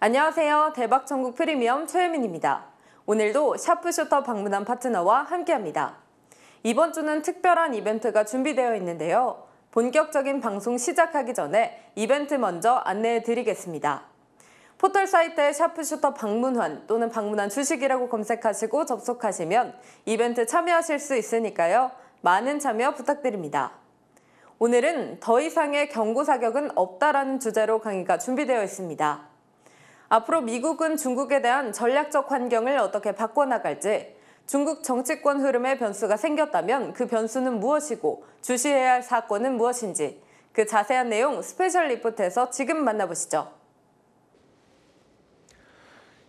안녕하세요. 대박천국 프리미엄 최혜민입니다. 오늘도 샤프슈터 방문한 파트너와 함께합니다. 이번 주는 특별한 이벤트가 준비되어 있는데요. 본격적인 방송 시작하기 전에 이벤트 먼저 안내해드리겠습니다. 포털 사이트에 샤프슈터 방문환 또는 방문한 주식이라고 검색하시고 접속하시면 이벤트 참여하실 수 있으니까요. 많은 참여 부탁드립니다. 오늘은 더 이상의 경고 사격은 없다라는 주제로 강의가 준비되어 있습니다. 앞으로 미국은 중국에 대한 전략적 환경을 어떻게 바꿔나갈지, 중국 정치권 흐름에 변수가 생겼다면 그 변수는 무엇이고 주시해야 할 사건은 무엇인지 그 자세한 내용 스페셜 리포트에서 지금 만나보시죠.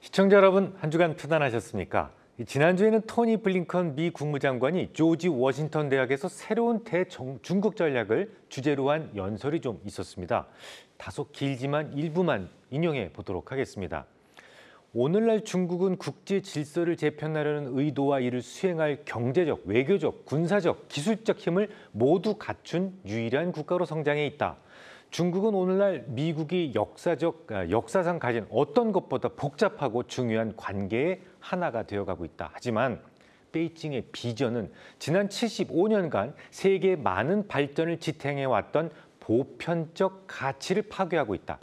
시청자 여러분, 한 주간 편안하셨습니까? 지난주에는 토니 블링컨 미 국무장관이 조지 워싱턴 대학에서 새로운 대중국 전략을 주제로 한 연설이 좀 있었습니다. 다소 길지만 일부만 인용해 보도록 하겠습니다. 오늘날 중국은 국제 질서를 재편하려는 의도와 이를 수행할 경제적, 외교적, 군사적, 기술적 힘을 모두 갖춘 유일한 국가로 성장해 있다. 중국은 오늘날 미국이 역사상 가진 어떤 것보다 복잡하고 중요한 관계의 하나가 되어가고 있다. 하지만 베이징의 비전은 지난 75년간 세계의 많은 발전을 지탱해왔던 보편적 가치를 파괴하고 있다.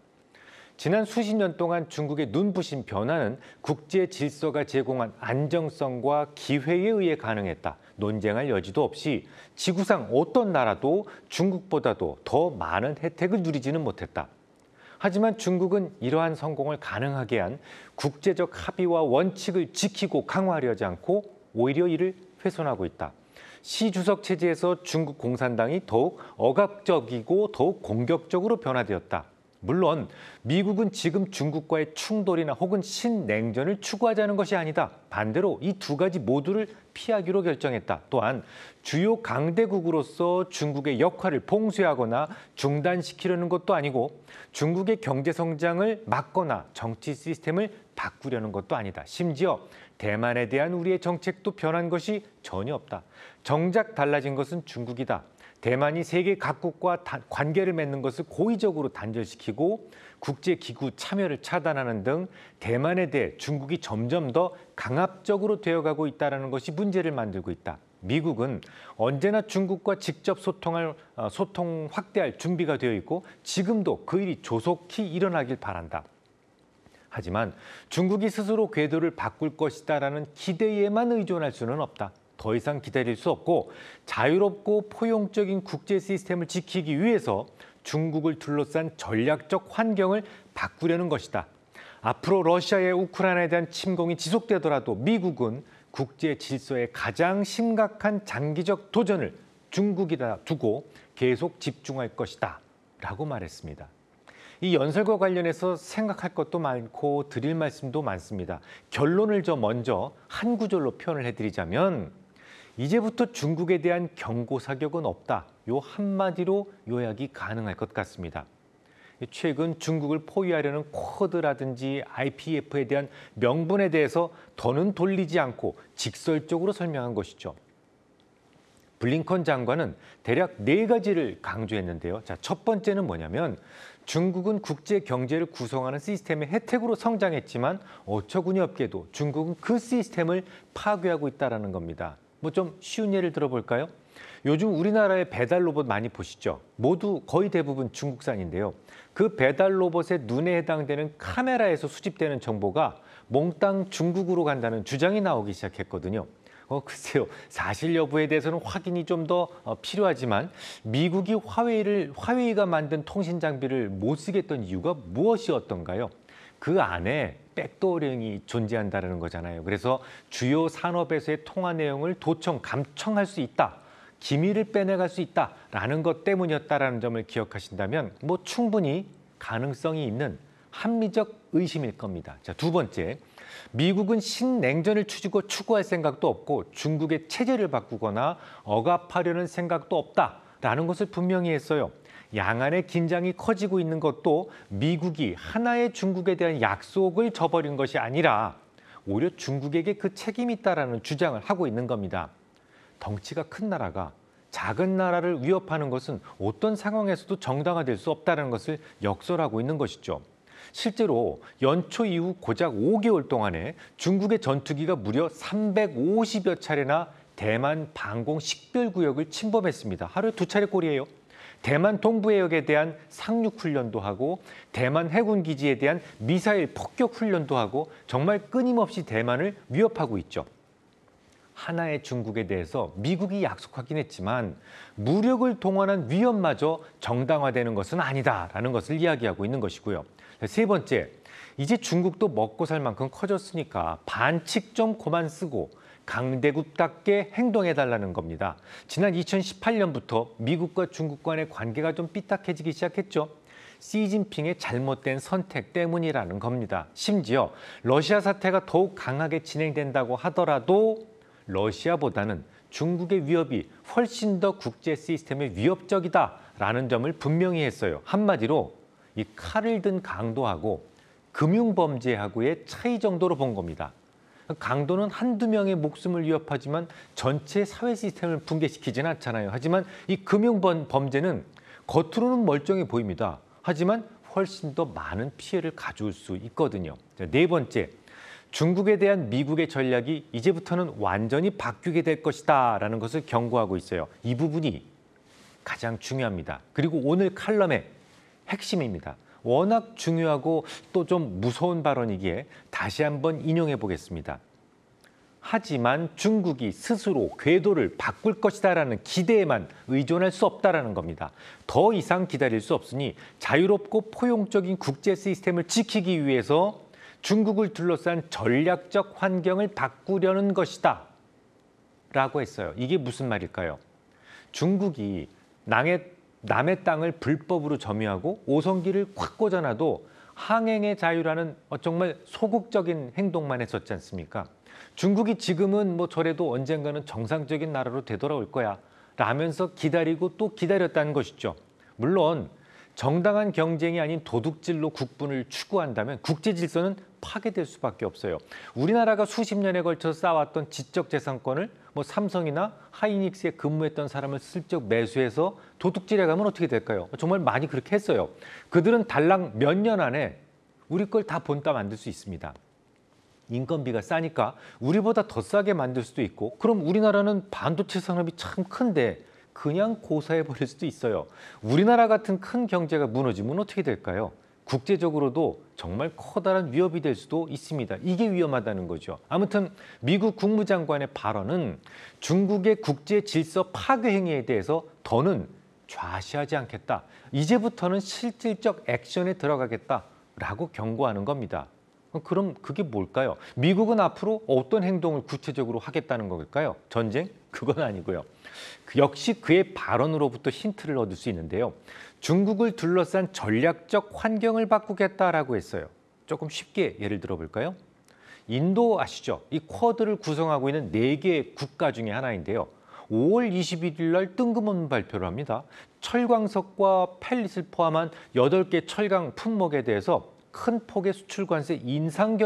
지난 수십 년 동안 중국의 눈부신 변화는 국제 질서가 제공한 안정성과 기회에 의해 가능했다. 논쟁할 여지도 없이 지구상 어떤 나라도 중국보다도 더 많은 혜택을 누리지는 못했다. 하지만 중국은 이러한 성공을 가능하게 한 국제적 합의와 원칙을 지키고 강화하려 하지 않고 오히려 이를 훼손하고 있다. 시 주석 체제에서 중국 공산당이 더욱 억압적이고 더욱 공격적으로 변화되었다. 물론 미국은 지금 중국과의 충돌이나 혹은 신냉전을 추구하자는 것이 아니다. 반대로 이 두 가지 모두를 피하기로 결정했다. 또한 주요 강대국으로서 중국의 역할을 봉쇄하거나 중단시키려는 것도 아니고 중국의 경제 성장을 막거나 정치 시스템을 바꾸려는 것도 아니다. 심지어 대만에 대한 우리의 정책도 변한 것이 전혀 없다. 정작 달라진 것은 중국이다. 대만이 세계 각국과 관계를 맺는 것을 고의적으로 단절시키고 국제기구 참여를 차단하는 등 대만에 대해 중국이 점점 더 강압적으로 되어가고 있다는 것이 문제를 만들고 있다. 미국은 언제나 중국과 직접 소통 확대할 준비가 되어 있고 지금도 그 일이 조속히 일어나길 바란다. 하지만 중국이 스스로 궤도를 바꿀 것이다라는 기대에만 의존할 수는 없다. 더 이상 기다릴 수 없고 자유롭고 포용적인 국제 시스템을 지키기 위해서 중국을 둘러싼 전략적 환경을 바꾸려는 것이다. 앞으로 러시아의 우크라이나에 대한 침공이 지속되더라도 미국은 국제 질서의 가장 심각한 장기적 도전을 중국에다 두고 계속 집중할 것이다. 라고 말했습니다. 이 연설과 관련해서 생각할 것도 많고 드릴 말씀도 많습니다. 결론을 먼저 한 구절로 표현을 해드리자면 이제부터 중국에 대한 경고 사격은 없다. 요 한마디로 요약이 가능할 것 같습니다. 최근 중국을 포위하려는 쿼드라든지 IPEF에 대한 명분에 대해서 더는 돌리지 않고 직설적으로 설명한 것이죠. 블링컨 장관은 대략 4가지를 강조했는데요. 자, 첫 번째는 뭐냐면 중국은 국제 경제를 구성하는 시스템의 혜택으로 성장했지만 어처구니 없게도 중국은 그 시스템을 파괴하고 있다는 겁니다. 뭐 좀 쉬운 예를 들어볼까요? 요즘 우리나라의 배달 로봇 많이 보시죠? 모두 거의 대부분 중국산인데요. 그 배달 로봇의 눈에 해당되는 카메라에서 수집되는 정보가 몽땅 중국으로 간다는 주장이 나오기 시작했거든요. 글쎄요. 사실 여부에 대해서는 확인이 좀 더 필요하지만 미국이 화웨이가 만든 통신 장비를 못 쓰겠던 이유가 무엇이었던가요? 그 안에 백도어링이 존재한다는 거잖아요. 그래서 주요 산업에서의 통화 내용을 도청, 감청할 수 있다. 기밀을 빼내갈 수 있다라는 것 때문이었다라는 점을 기억하신다면 뭐 충분히 가능성이 있는 합리적 의심일 겁니다. 자, 두 번째. 미국은 신냉전을 추구할 생각도 없고 중국의 체제를 바꾸거나 억압하려는 생각도 없다라는 것을 분명히 했어요. 양안의 긴장이 커지고 있는 것도 미국이 하나의 중국에 대한 약속을 저버린 것이 아니라 오히려 중국에게 그 책임이 있다라는 주장을 하고 있는 겁니다. 덩치가 큰 나라가 작은 나라를 위협하는 것은 어떤 상황에서도 정당화될 수 없다는 것을 역설하고 있는 것이죠. 실제로 연초 이후 고작 5개월 동안에 중국의 전투기가 무려 350여 차례나 대만 방공 식별구역을 침범했습니다. 하루에 2차례꼴이에요. 대만 동부해역에 대한 상륙훈련도 하고 대만 해군기지에 대한 미사일 폭격훈련도 하고 정말 끊임없이 대만을 위협하고 있죠. 하나의 중국에 대해서 미국이 약속하긴 했지만 무력을 동원한 위협마저 정당화되는 것은 아니다라는 것을 이야기하고 있는 것이고요. 세 번째, 이제 중국도 먹고 살 만큼 커졌으니까 반칙 좀 그만 쓰고 강대국답게 행동해달라는 겁니다. 지난 2018년부터 미국과 중국 간의 관계가 좀 삐딱해지기 시작했죠. 시진핑의 잘못된 선택 때문이라는 겁니다. 심지어 러시아 사태가 더욱 강하게 진행된다고 하더라도 러시아보다는 중국의 위협이 훨씬 더 국제 시스템에 위협적이다라는 점을 분명히 했어요. 한마디로 이 칼을 든 강도하고 금융범죄하고의 차이 정도로 본 겁니다. 강도는 한두 명의 목숨을 위협하지만 전체 사회 시스템을 붕괴시키지는 않잖아요. 하지만 이 금융범죄는 겉으로는 멀쩡해 보입니다. 하지만 훨씬 더 많은 피해를 가져올 수 있거든요. 네 번째, 중국에 대한 미국의 전략이 이제부터는 완전히 바뀌게 될 것이다라는 것을 경고하고 있어요. 이 부분이 가장 중요합니다. 그리고 오늘 칼럼의 핵심입니다. 워낙 중요하고 또 좀 무서운 발언이기에 다시 한번 인용해 보겠습니다. 하지만 중국이 스스로 궤도를 바꿀 것이다라는 기대에만 의존할 수 없다라는 겁니다. 더 이상 기다릴 수 없으니 자유롭고 포용적인 국제 시스템을 지키기 위해서 중국을 둘러싼 전략적 환경을 바꾸려는 것이다 라고 했어요. 이게 무슨 말일까요? 중국이 남의 땅을 불법으로 점유하고 오성기를 콱 꽂아놔도 항행의 자유라는 정말 소극적인 행동만 했었지 않습니까? 중국이 지금은 뭐 저래도 언젠가는 정상적인 나라로 되돌아올 거야 라면서 기다리고 또 기다렸다는 것이죠. 물론 정당한 경쟁이 아닌 도둑질로 국분을 추구한다면 국제 질서는 파괴될 수밖에 없어요. 우리나라가 수십 년에 걸쳐서 쌓아왔던 지적재산권을 뭐 삼성이나 하이닉스에 근무했던 사람을 슬쩍 매수해서 도둑질해 가면 어떻게 될까요? 정말 많이 그렇게 했어요. 그들은 달랑 몇 년 안에 우리 걸 다 본따 만들 수 있습니다. 인건비가 싸니까 우리보다 더 싸게 만들 수도 있고, 그럼 우리나라는 반도체 산업이 참 큰데 그냥 고사해버릴 수도 있어요. 우리나라 같은 큰 경제가 무너지면 어떻게 될까요? 국제적으로도 정말 커다란 위협이 될 수도 있습니다. 이게 위험하다는 거죠. 아무튼 미국 국무장관의 발언은 중국의 국제 질서 파괴 행위에 대해서 더는 좌시하지 않겠다. 이제부터는 실질적 액션에 들어가겠다라고 경고하는 겁니다. 그럼 그게 뭘까요? 미국은 앞으로 어떤 행동을 구체적으로 하겠다는 걸까요? 전쟁? 그건 아니고요. 역시 그의 발언으로부터 힌트를 얻을 수 있는데요. 중국을 둘러싼 전략적 환경을 바꾸겠다라고 했어요. 조금 쉽게 예를 들어볼까요? 인도 아시죠? 이 쿼드를 구성하고 있는 4개의 국가 중에 하나인데요. 5월 21일 날 뜬금없는 발표를 합니다. 철광석과 펠릿을 포함한 8개 철강 품목에 대해서 큰 폭의 수출 관세 인상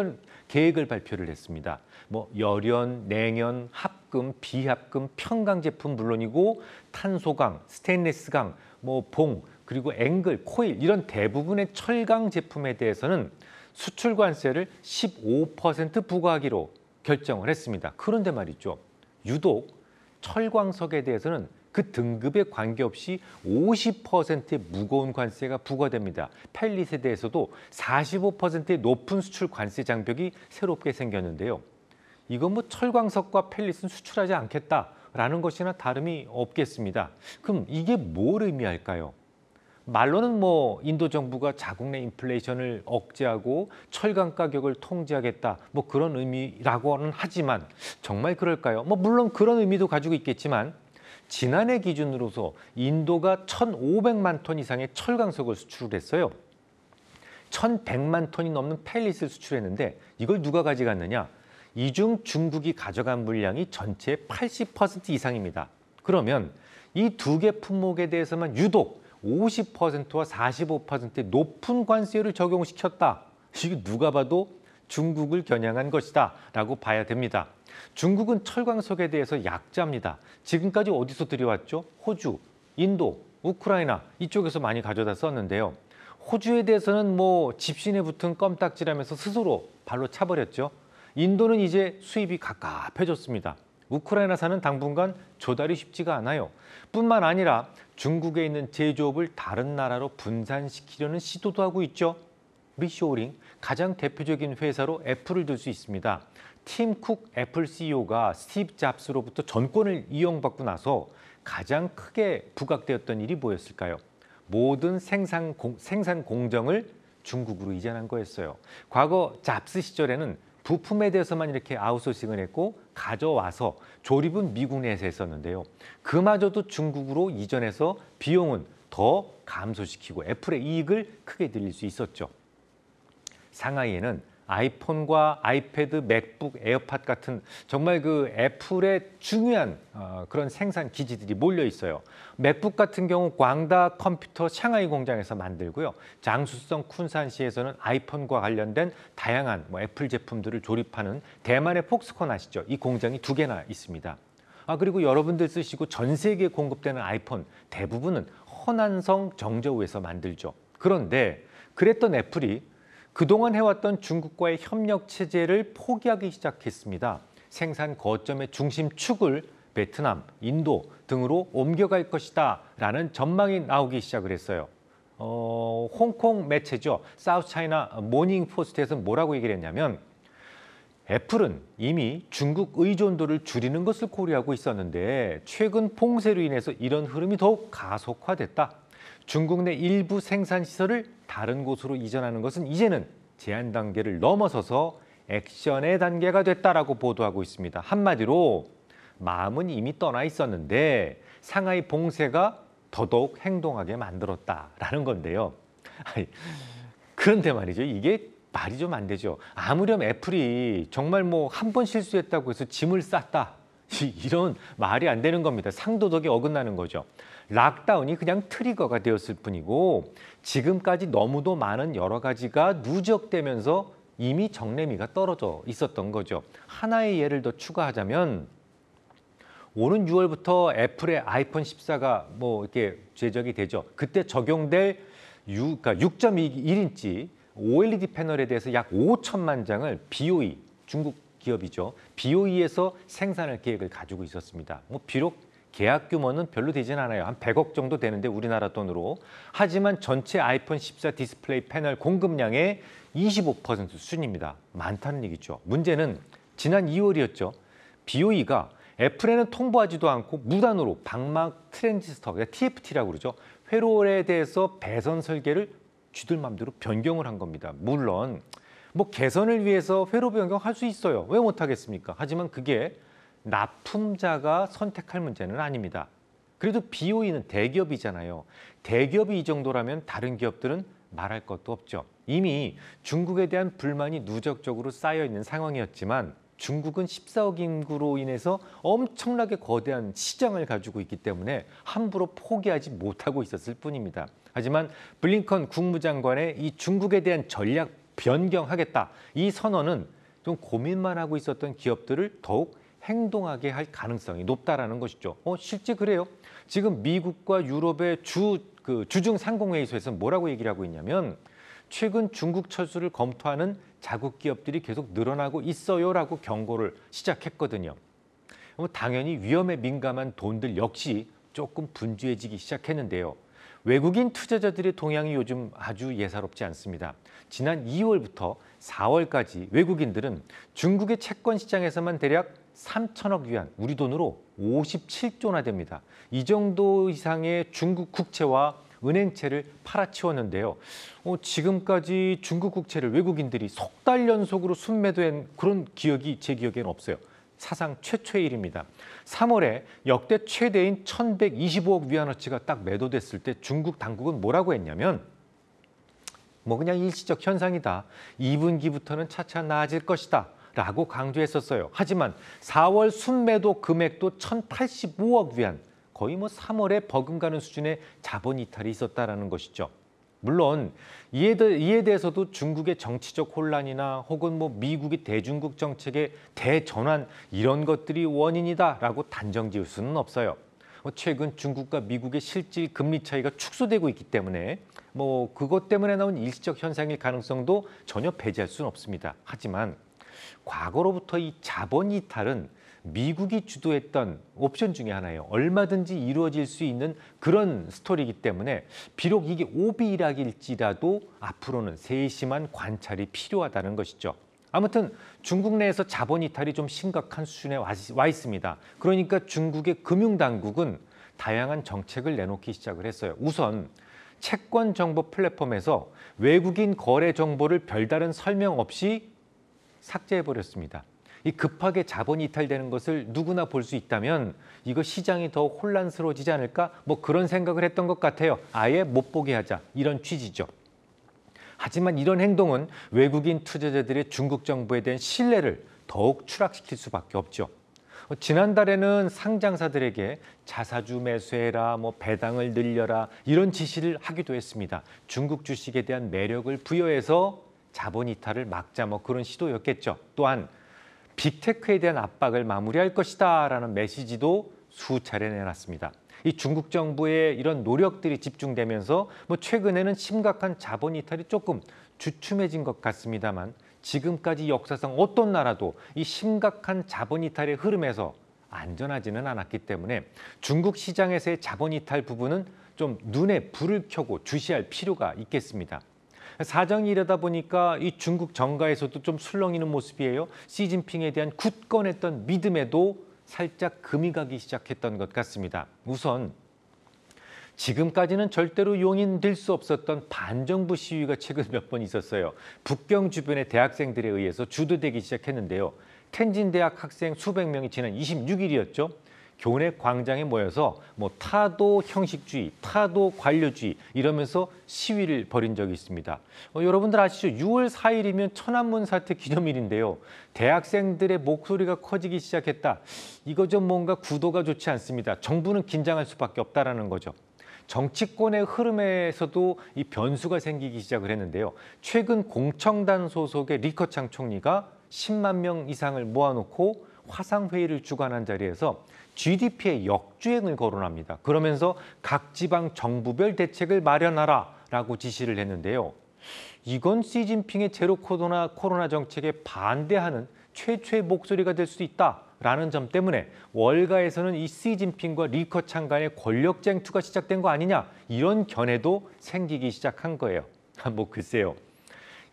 계획을 발표를 했습니다. 뭐 열연, 냉연, 합금, 비합금, 평강 제품 물론이고 탄소강, 스테인리스강, 뭐 봉, 그리고 앵글, 코일 이런 대부분의 철강 제품에 대해서는 수출 관세를 15% 부과하기로 결정을 했습니다. 그런데 말이죠. 유독 철광석에 대해서는 그 등급에 관계없이 50%의 무거운 관세가 부과됩니다. 펠릿에 대해서도 45%의 높은 수출 관세 장벽이 새롭게 생겼는데요. 이건 뭐 철광석과 펠릿은 수출하지 않겠다라는 것이나 다름이 없겠습니다. 그럼 이게 뭘 의미할까요? 말로는 뭐 인도 정부가 자국 내 인플레이션을 억제하고 철강 가격을 통제하겠다 뭐 그런 의미라고는 하지만 정말 그럴까요? 뭐 물론 그런 의미도 가지고 있겠지만 지난해 기준으로서 인도가 1,500만 톤 이상의 철광석을 수출을 했어요. 1,100만 톤이 넘는 펠릿을 수출했는데 이걸 누가 가져갔느냐? 이 중 중국이 가져간 물량이 전체의 80% 이상입니다. 그러면 이 2개 품목에 대해서만 유독 50%와 45%의 높은 관세를 적용시켰다. 이게 누가 봐도 중국을 겨냥한 것이다 라고 봐야 됩니다. 중국은 철광석에 대해서 약자입니다. 지금까지 어디서 들여왔죠? 호주, 인도, 우크라이나 이쪽에서 많이 가져다 썼는데요. 호주에 대해서는 뭐 집신에 붙은 껌딱지라면서 스스로 발로 차버렸죠. 인도는 이제 수입이 갑갑해졌습니다. 우크라이나사는 당분간 조달이 쉽지가 않아요. 뿐만 아니라 중국에 있는 제조업을 다른 나라로 분산시키려는 시도도 하고 있죠. 리쇼어링, 가장 대표적인 회사로 애플을 들 수 있습니다. 팀 쿡 애플 CEO가 스티브 잡스로부터 전권을 이용받고 나서 가장 크게 부각되었던 일이 뭐였을까요? 모든 생산 공정을 중국으로 이전한 거였어요. 과거 잡스 시절에는 부품에 대해서만 이렇게 아웃소싱을 했고 가져와서 조립은 미국 내에서 했었는데요. 그마저도 중국으로 이전해서 비용은 더 감소시키고 애플의 이익을 크게 늘릴 수 있었죠. 상하이에는 아이폰과 아이패드, 맥북, 에어팟 같은 정말 그 애플의 중요한 그런 생산 기지들이 몰려 있어요. 맥북 같은 경우 광다 컴퓨터 샹하이 공장에서 만들고요. 장수성 쿤산시에서는 아이폰과 관련된 다양한 애플 제품들을 조립하는 대만의 폭스콘 아시죠? 이 공장이 2개나 있습니다. 그리고 여러분들 쓰시고 전 세계에 공급되는 아이폰 대부분은 허난성 정저우에서 만들죠. 그런데 그랬던 애플이 그동안 해왔던 중국과의 협력 체제를 포기하기 시작했습니다. 생산 거점의 중심축을 베트남, 인도 등으로 옮겨갈 것이다 라는 전망이 나오기 시작을 했어요. 홍콩 매체죠. 사우스 차이나 모닝 포스트에서는 뭐라고 얘기를 했냐면 애플은 이미 중국 의존도를 줄이는 것을 고려하고 있었는데 최근 봉쇄로 인해서 이런 흐름이 더욱 가속화됐다. 중국 내 일부 생산 시설을 다른 곳으로 이전하는 것은 이제는 제한 단계를 넘어서서 액션의 단계가 됐다라고 보도하고 있습니다. 한마디로 마음은 이미 떠나 있었는데 상하이 봉쇄가 더더욱 행동하게 만들었다라는 건데요. 그런데 말이죠. 이게 말이 좀 안 되죠. 아무렴 애플이 정말 한 번 실수했다고 해서 짐을 쌌다. 이런 말이 안 되는 겁니다. 상도덕이 어긋나는 거죠. 락다운이 그냥 트리거가 되었을 뿐이고 지금까지 너무도 많은 여러 가지가 누적되면서 이미 정례미가 떨어져 있었던 거죠. 하나의 예를 더 추가하자면 오는 6월부터 애플의 아이폰 14가 이렇게 제작이 되죠. 그때 적용될 6.1인치 OLED 패널에 대해서 약 5천만 장을 BOE, 중국 기업이죠. BOE에서 생산할 계획을 가지고 있었습니다. 비록 계약 규모는 별로 되진 않아요. 한 100억 정도 되는데 우리나라 돈으로. 하지만 전체 아이폰 14 디스플레이 패널 공급량의 25% 수준입니다. 많다는 얘기죠. 문제는 지난 2월이었죠. BOE가 애플에는 통보하지도 않고 무단으로 방막 트랜지스터, TFT라고 그러죠. 회로에 대해서 배선 설계를 쥐들 맘대로 변경을 한 겁니다. 물론 개선을 위해서 회로 변경할 수 있어요. 왜 못하겠습니까? 하지만 그게 납품자가 선택할 문제는 아닙니다. 그래도 BOE는 대기업이잖아요. 대기업이 이 정도라면 다른 기업들은 말할 것도 없죠. 이미 중국에 대한 불만이 누적적으로 쌓여 있는 상황이었지만 중국은 14억 인구로 인해서 엄청나게 거대한 시장을 가지고 있기 때문에 함부로 포기하지 못하고 있었을 뿐입니다. 하지만 블링컨 국무장관의 이 중국에 대한 전략 변경하겠다. 이 선언은 좀 고민만 하고 있었던 기업들을 더욱 행동하게 할 가능성이 높다라는 것이죠. 실제 그래요. 지금 미국과 유럽의 주중 상공회의소에서 뭐라고 얘기를 하고 있냐면 최근 중국 철수를 검토하는 자국 기업들이 계속 늘어나고 있어요라고 경고를 시작했거든요. 당연히 위험에 민감한 돈들 역시 조금 분주해지기 시작했는데요. 외국인 투자자들의 동향이 요즘 아주 예사롭지 않습니다. 지난 2월부터 4월까지 외국인들은 중국의 채권 시장에서만 대략 3천억 위안, 우리 돈으로 57조나 됩니다. 이 정도 이상의 중국 국채와 은행채를 팔아치웠는데요. 지금까지 중국 국채를 외국인들이 석 달 연속으로 순매도한 그런 기억이 제 기억에는 없어요. 사상 최초의 일입니다. 3월에 역대 최대인 1,125억 위안어치가 딱 매도됐을 때 중국 당국은 뭐라고 했냐면 그냥 일시적 현상이다. 2분기부터는 차차 나아질 것이다. 라고 강조했었어요. 하지만 4월 순매도 금액도 1,085억 위안, 거의 3월에 버금가는 수준의 자본 이탈이 있었다라는 것이죠. 물론 이에 대해서도 중국의 정치적 혼란이나 혹은 미국의 대중국 정책의 대전환 이런 것들이 원인이다라고 단정 지을 수는 없어요. 최근 중국과 미국의 실질 금리 차이가 축소되고 있기 때문에 그것 때문에 나온 일시적 현상일 가능성도 전혀 배제할 수는 없습니다. 하지만 과거로부터 이 자본 이탈은 미국이 주도했던 옵션 중에 하나예요. 얼마든지 이루어질 수 있는 그런 스토리이기 때문에 비록 이게 오비락일지라도 앞으로는 세심한 관찰이 필요하다는 것이죠. 아무튼 중국 내에서 자본 이탈이 좀 심각한 수준에 와 있습니다. 그러니까 중국의 금융당국은 다양한 정책을 내놓기 시작을 했어요. 우선 채권 정보 플랫폼에서 외국인 거래 정보를 별다른 설명 없이 삭제해버렸습니다. 이 급하게 자본 이탈되는 것을 누구나 볼 수 있다면 이거 시장이 더 혼란스러워지지 않을까? 그런 생각을 했던 것 같아요. 아예 못 보게 하자, 이런 취지죠. 하지만 이런 행동은 외국인 투자자들의 중국 정부에 대한 신뢰를 더욱 추락시킬 수밖에 없죠. 지난달에는 상장사들에게 자사주 매수해라, 배당을 늘려라 이런 지시를 하기도 했습니다. 중국 주식에 대한 매력을 부여해서 자본 이탈을 막자 그런 시도였겠죠. 또한 빅테크에 대한 압박을 마무리할 것이다라는 메시지도 수차례 내놨습니다. 이 중국 정부의 이런 노력들이 집중되면서 최근에는 심각한 자본 이탈이 조금 주춤해진 것 같습니다만 지금까지 역사상 어떤 나라도 이 심각한 자본 이탈의 흐름에서 안전하지는 않았기 때문에 중국 시장에서의 자본 이탈 부분은 좀 눈에 불을 켜고 주시할 필요가 있겠습니다. 사정이 이러다 보니까 이 중국 정가에서도 좀 술렁이는 모습이에요. 시진핑에 대한 굳건했던 믿음에도 살짝 금이 가기 시작했던 것 같습니다. 우선 지금까지는 절대로 용인될 수 없었던 반정부 시위가 최근 몇 번 있었어요. 북경 주변의 대학생들에 의해서 주도되기 시작했는데요. 텐진 대학 학생 수백 명이 지난 26일이었죠. 교내 광장에 모여서 타도 형식주의, 타도 관료주의 이러면서 시위를 벌인 적이 있습니다. 여러분들 아시죠? 6월 4일이면 천안문 사태 기념일인데요. 대학생들의 목소리가 커지기 시작했다. 이거 좀 뭔가 구도가 좋지 않습니다. 정부는 긴장할 수밖에 없다라는 거죠. 정치권의 흐름에서도 이 변수가 생기기 시작을 했는데요. 최근 공청단 소속의 리커창 총리가 10만 명 이상을 모아놓고 화상회의를 주관한 자리에서 GDP의 역주행을 거론합니다. 그러면서 각 지방 정부별 대책을 마련하라라고 지시를 했는데요. 이건 시진핑의 제로 코로나 정책에 반대하는 최초의 목소리가 될 수 있다라는 점 때문에 월가에서는 이 시진핑과 리커창 간의 권력 쟁투가 시작된 거 아니냐 이런 견해도 생기기 시작한 거예요. 글쎄요.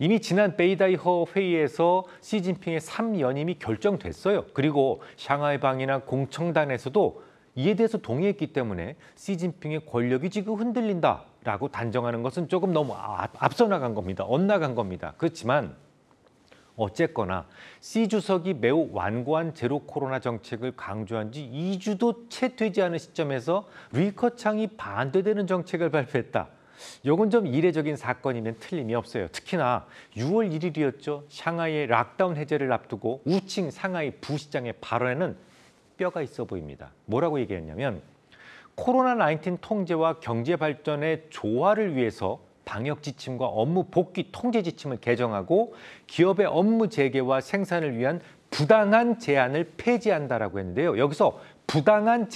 이미 지난 베이다이허 회의에서 시진핑의 3연임이 결정됐어요. 그리고 샹하이방이나 공청단에서도 이에 대해서 동의했기 때문에 시진핑의 권력이 지금 흔들린다라고 단정하는 것은 조금 너무 앞서 나간 겁니다. 엇나간 겁니다. 그렇지만 어쨌거나 시 주석이 매우 완고한 제로 코로나 정책을 강조한 지 2주도 채 되지 않은 시점에서 리커창이 반대되는 정책을 발표했다. 이건 좀 이례적인 사건이면 틀림이 없어요. 특히나 6월 1일이었죠. 샹하이의 락다운 해제를 앞두고 우칭 상하이 부시장의 발언에는 뼈가 있어 보입니다. 뭐라고 얘기했냐면 코로나19 통제와 경제 발전의 조화를 위해서 방역 지침과 업무 복귀 통제 지침을 개정하고 기업의 업무 재개와 생산을 위한 부당한 제한을 폐지한다라고 했는데요. 여기서 부당한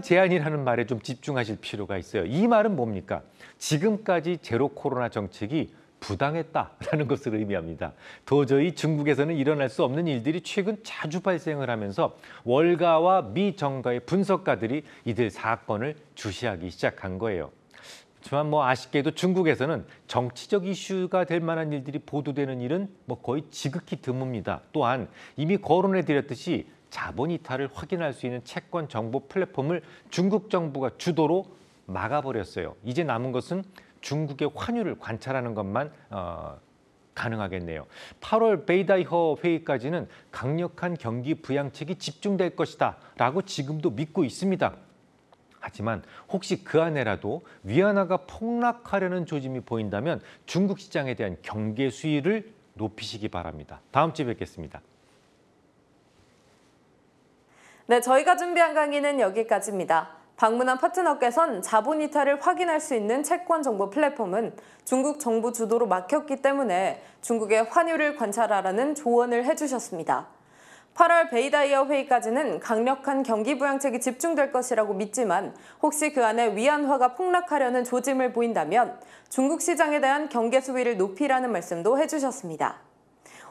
제한이라는 말에 좀 집중하실 필요가 있어요. 이 말은 뭡니까? 지금까지 제로 코로나 정책이 부당했다라는 것을 의미합니다. 도저히 중국에서는 일어날 수 없는 일들이 최근 자주 발생을 하면서 월가와 미 정가의 분석가들이 이들 사건을 주시하기 시작한 거예요. 하지만 아쉽게도 중국에서는 정치적 이슈가 될 만한 일들이 보도되는 일은 거의 지극히 드뭅니다. 또한 이미 거론해드렸듯이 자본 이탈을 확인할 수 있는 채권 정보 플랫폼을 중국 정부가 주도로 막아버렸어요. 이제 남은 것은 중국의 환율을 관찰하는 것만 가능하겠네요. 8월 베이다이허 회의까지는 강력한 경기 부양책이 집중될 것이다 라고 지금도 믿고 있습니다. 하지만 혹시 그 안에라도 위안화가 폭락하려는 조짐이 보인다면 중국 시장에 대한 경계 수위를 높이시기 바랍니다. 다음 주에 뵙겠습니다. 네, 저희가 준비한 강의는 여기까지입니다. 방문한 파트너께선 자본 이탈을 확인할 수 있는 채권 정보 플랫폼은 중국 정부 주도로 막혔기 때문에 중국의 환율을 관찰하라는 조언을 해주셨습니다. 8월 베이다이어 회의까지는 강력한 경기 부양책이 집중될 것이라고 믿지만 혹시 그 안에 위안화가 폭락하려는 조짐을 보인다면 중국 시장에 대한 경계 수위를 높이라는 말씀도 해주셨습니다.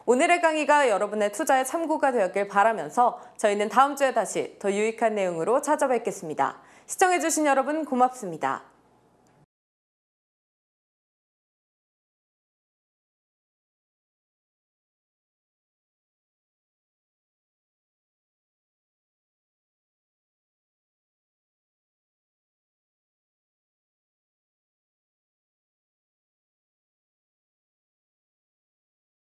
오늘의 강의가 여러분의 투자에 참고가 되었길 바라면서 저희는 다음 주에 다시 더 유익한 내용으로 찾아뵙겠습니다. 시청해주신 여러분 고맙습니다.